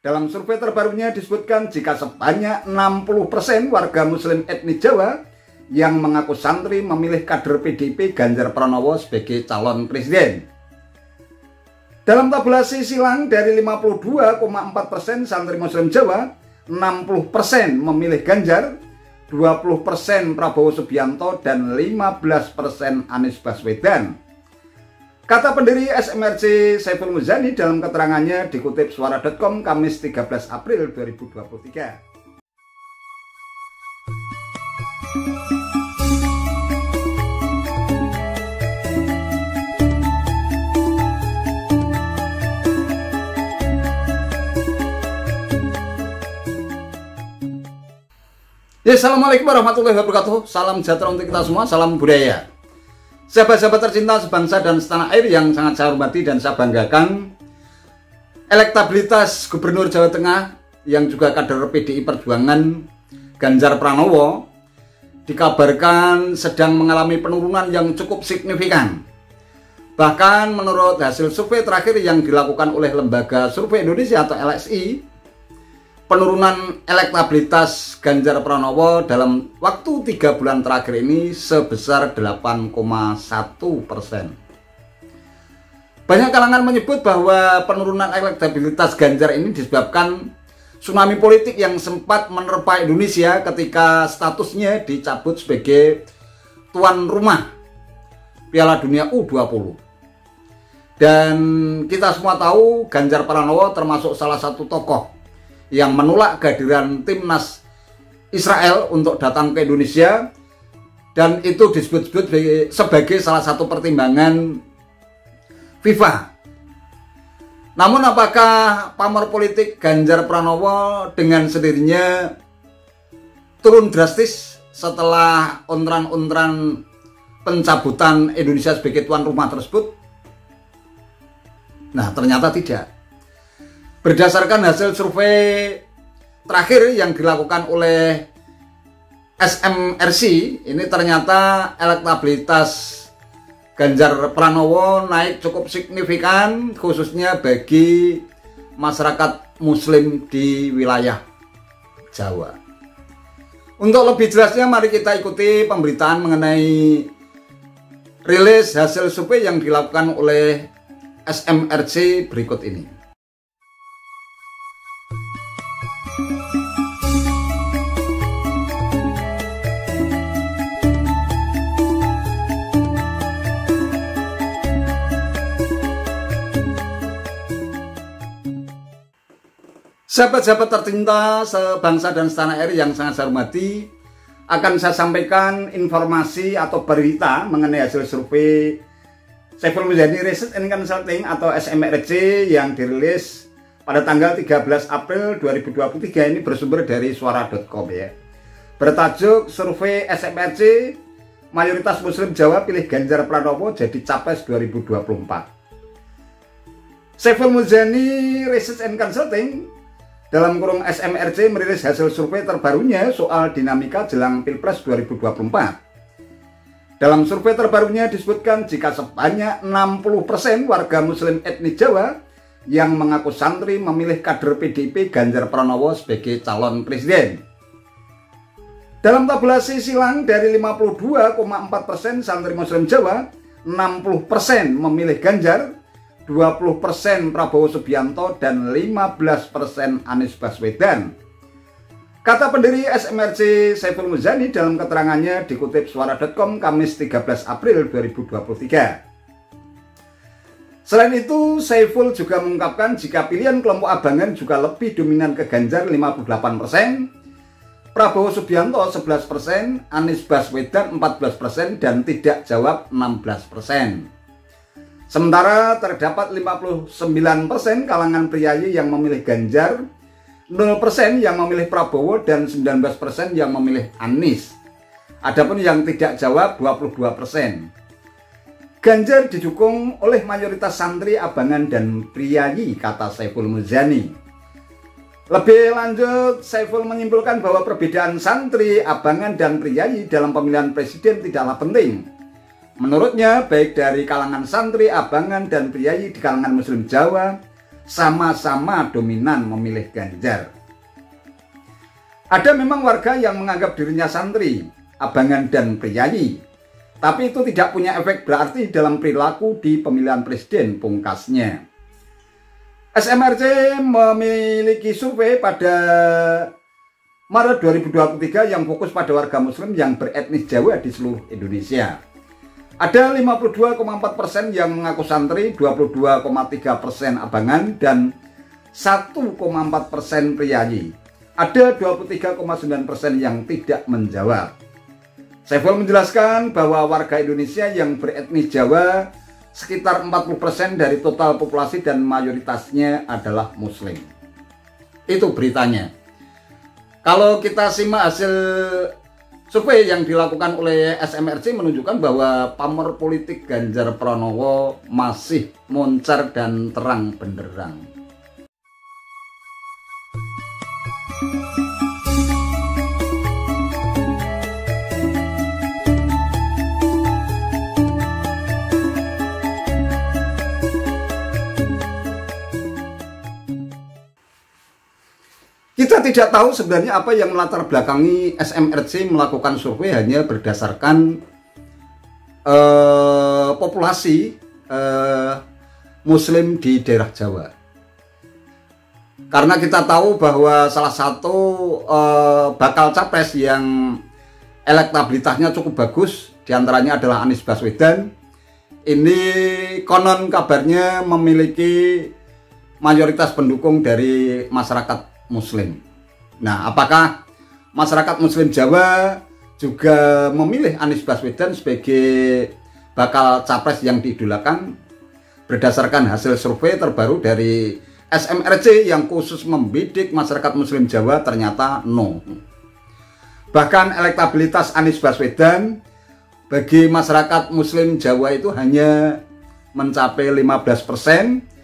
Dalam survei terbarunya disebutkan jika sebanyak 60% warga muslim etnis Jawa yang mengaku santri memilih kader PDIP Ganjar Pranowo sebagai calon presiden. Dalam tabulasi silang dari 52,4% santri muslim Jawa, 60% memilih Ganjar, 20% Prabowo Subianto, dan 15% Anies Baswedan. Kata pendiri SMRC Saiful Muzani dalam keterangannya dikutip suara.com Kamis 13 April 2023. Ya, assalamualaikum warahmatullahi wabarakatuh. Salam sejahtera untuk kita semua, salam budaya. Sahabat-sahabat tercinta sebangsa dan setanah air yang sangat saya hormati dan saya banggakan, elektabilitas Gubernur Jawa Tengah yang juga kader PDI Perjuangan Ganjar Pranowo dikabarkan sedang mengalami penurunan yang cukup signifikan. Bahkan menurut hasil survei terakhir yang dilakukan oleh Lembaga Survei Indonesia atau LSI, penurunan elektabilitas Ganjar Pranowo dalam waktu 3 bulan terakhir ini sebesar 8,1%. Banyak kalangan menyebut bahwa penurunan elektabilitas Ganjar ini disebabkan tsunami politik yang sempat menerpa Indonesia ketika statusnya dicabut sebagai tuan rumah Piala Dunia U20. Dan kita semua tahu Ganjar Pranowo termasuk salah satu tokoh yang menolak kehadiran timnas Israel untuk datang ke Indonesia, dan itu disebut-sebut sebagai salah satu pertimbangan FIFA. Namun apakah pamor politik Ganjar Pranowo dengan sendirinya turun drastis setelah ontran-ontran pencabutan Indonesia sebagai tuan rumah tersebut? Nah, ternyata tidak. Berdasarkan hasil survei terakhir yang dilakukan oleh SMRC, ini ternyata elektabilitas Ganjar Pranowo naik cukup signifikan, khususnya bagi masyarakat muslim di wilayah Jawa. Untuk lebih jelasnya, mari kita ikuti pemberitaan mengenai rilis hasil survei yang dilakukan oleh SMRC berikut ini. Sahabat-sahabat tercinta sebangsa dan setanah air yang sangat saya hormati, akan saya sampaikan informasi atau berita mengenai hasil survei Saiful Muzani Research and Consulting atau SMRC yang dirilis pada tanggal 13 April 2023. Ini bersumber dari suara.com ya. Bertajuk survei SMRC, mayoritas muslim Jawa pilih Ganjar Pranowo jadi capres 2024. Saiful Muzani Research and Consulting dalam kurung SMRC merilis hasil survei terbarunya soal dinamika jelang Pilpres 2024. Dalam survei terbarunya disebutkan jika sebanyak 60% warga muslim etnis Jawa yang mengaku santri memilih kader PDIP Ganjar Pranowo sebagai calon presiden. Dalam tabulasi silang dari 52,4% santri muslim Jawa, 60% memilih Ganjar, 20% Prabowo Subianto, dan 15% Anies Baswedan. Kata pendiri SMRC Saiful Muzani dalam keterangannya dikutip suara.com Kamis 13 April 2023. Selain itu, Saiful juga mengungkapkan jika pilihan kelompok abangan juga lebih dominan ke Ganjar 58%, Prabowo Subianto 11%, Anies Baswedan 14%, dan tidak jawab 16%. Sementara terdapat 59% kalangan priayi yang memilih Ganjar, 0% yang memilih Prabowo, dan 19% yang memilih Anies. Adapun yang tidak jawab 22%. Ganjar didukung oleh mayoritas santri, abangan, dan priayi, kata Saiful Muzani. Lebih lanjut, Saiful menyimpulkan bahwa perbedaan santri, abangan, dan priayi dalam pemilihan presiden tidaklah penting. Menurutnya, baik dari kalangan santri, abangan, dan priayi di kalangan Muslim Jawa sama-sama dominan memilih Ganjar. Ada memang warga yang menganggap dirinya santri, abangan, dan priayi, tapi itu tidak punya efek berarti dalam perilaku di pemilihan presiden, pungkasnya. SMRC memiliki survei pada Maret 2023 yang fokus pada warga Muslim yang beretnis Jawa di seluruh Indonesia. Ada 52,4% yang mengaku santri, 22,3% abangan, dan 1,4% priayi. Ada 23,9% yang tidak menjawab. Saiful menjelaskan bahwa warga Indonesia yang beretnis Jawa sekitar 40% dari total populasi dan mayoritasnya adalah Muslim. Itu beritanya. Kalau kita simak hasil survei yang dilakukan oleh SMRC menunjukkan bahwa pamor politik Ganjar Pranowo masih moncar dan terang benderang. Kita tidak tahu sebenarnya apa yang melatar belakangi SMRC melakukan survei hanya berdasarkan populasi Muslim di daerah Jawa. Karena kita tahu bahwa salah satu bakal capres yang elektabilitasnya cukup bagus, diantaranya adalah Anies Baswedan. Ini konon kabarnya memiliki mayoritas pendukung dari masyarakat Muslim. Nah, apakah masyarakat Muslim Jawa juga memilih Anies Baswedan sebagai bakal capres yang diidolakan? Berdasarkan hasil survei terbaru dari SMRC yang khusus membidik masyarakat Muslim Jawa, ternyata no. Bahkan elektabilitas Anies Baswedan bagi masyarakat Muslim Jawa itu hanya mencapai 15%.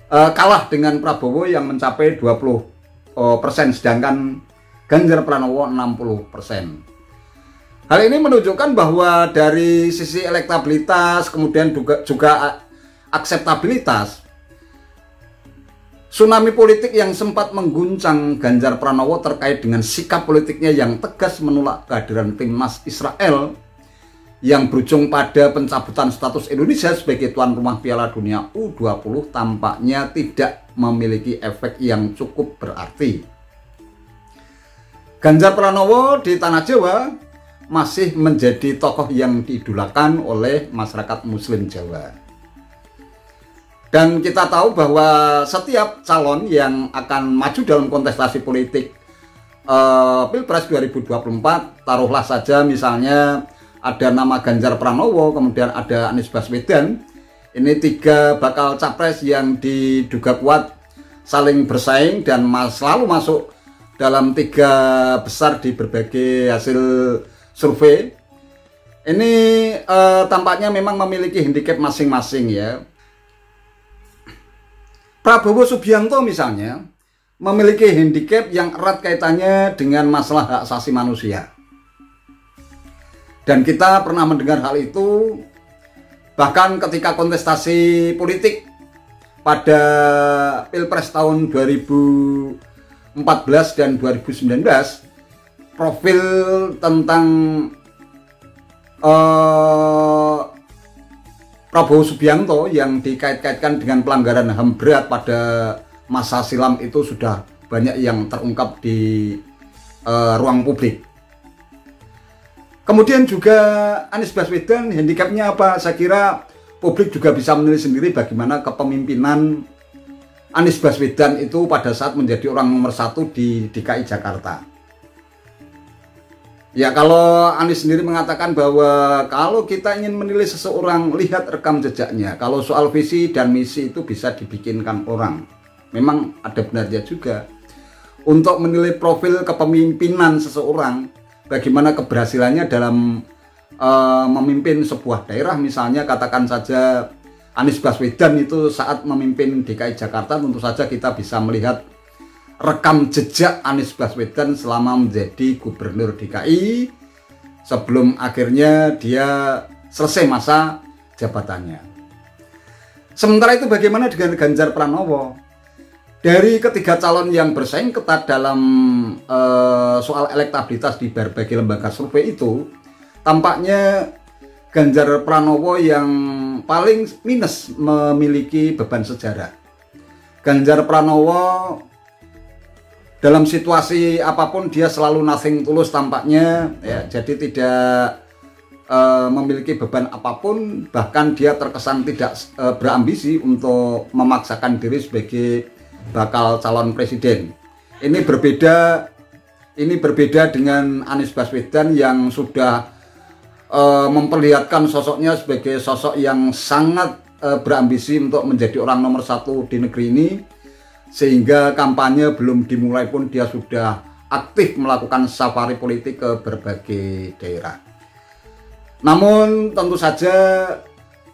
Kalah dengan Prabowo yang mencapai 20%, sedangkan Ganjar Pranowo 60%. Hal ini menunjukkan bahwa dari sisi elektabilitas, kemudian juga akseptabilitas, tsunami politik yang sempat mengguncang Ganjar Pranowo terkait dengan sikap politiknya yang tegas menolak kehadiran timnas Israel yang berujung pada pencabutan status Indonesia sebagai tuan rumah Piala Dunia U20 tampaknya tidak memiliki efek yang cukup berarti. Ganjar Pranowo di tanah Jawa masih menjadi tokoh yang diidolakan oleh masyarakat Muslim Jawa. Dan kita tahu bahwa setiap calon yang akan maju dalam kontestasi politik Pilpres 2024, taruhlah saja misalnya ada nama Ganjar Pranowo, kemudian ada Anies Baswedan. Ini tiga bakal capres yang diduga kuat saling bersaing dan selalu masuk dalam tiga besar di berbagai hasil survei. Ini tampaknya memang memiliki handicap masing-masing ya. Prabowo Subianto misalnya memiliki handicap yang erat kaitannya dengan masalah hak asasi manusia. Dan kita pernah mendengar hal itu bahkan ketika kontestasi politik pada Pilpres tahun 2014 dan 2019, profil tentang Prabowo Subianto yang dikait-kaitkan dengan pelanggaran HAM berat pada masa silam itu sudah banyak yang terungkap di ruang publik. Kemudian juga Anies Baswedan, handicapnya apa? Saya kira publik juga bisa menilai sendiri bagaimana kepemimpinan Anies Baswedan itu pada saat menjadi orang nomor 1 di DKI Jakarta. Ya, kalau Anies sendiri mengatakan bahwa kalau kita ingin menilai seseorang, lihat rekam jejaknya. Kalau soal visi dan misi itu bisa dibikinkan orang. Memang ada benarnya juga. Untuk menilai profil kepemimpinan seseorang, bagaimana keberhasilannya dalam memimpin sebuah daerah, misalnya katakan saja Anies Baswedan itu saat memimpin DKI Jakarta, tentu saja kita bisa melihat rekam jejak Anies Baswedan selama menjadi gubernur DKI sebelum akhirnya dia selesai masa jabatannya. Sementara itu bagaimana dengan Ganjar Pranowo? Dari ketiga calon yang bersaing ketat dalam soal elektabilitas di berbagai lembaga survei itu, tampaknya Ganjar Pranowo yang paling minus memiliki beban sejarah. Ganjar Pranowo dalam situasi apapun dia selalu nothing tulus tampaknya, ya, jadi tidak memiliki beban apapun, bahkan dia terkesan tidak berambisi untuk memaksakan diri sebagai bakal calon presiden. Ini berbeda dengan Anies Baswedan yang sudah memperlihatkan sosoknya sebagai sosok yang sangat berambisi untuk menjadi orang nomor satu di negeri ini, sehingga kampanye belum dimulai pun dia sudah aktif melakukan safari politik ke berbagai daerah. Namun tentu saja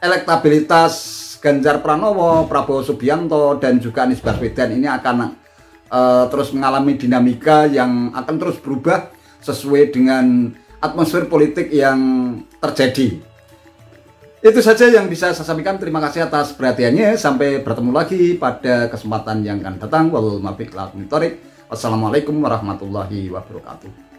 elektabilitas Ganjar Pranowo, Prabowo Subianto, dan juga Anies Baswedan ini akan terus mengalami dinamika yang akan terus berubah sesuai dengan atmosfer politik yang terjadi. Itu saja yang bisa saya sampaikan. Terima kasih atas perhatiannya. Sampai bertemu lagi pada kesempatan yang akan datang. Wassalamualaikum warahmatullahi wabarakatuh.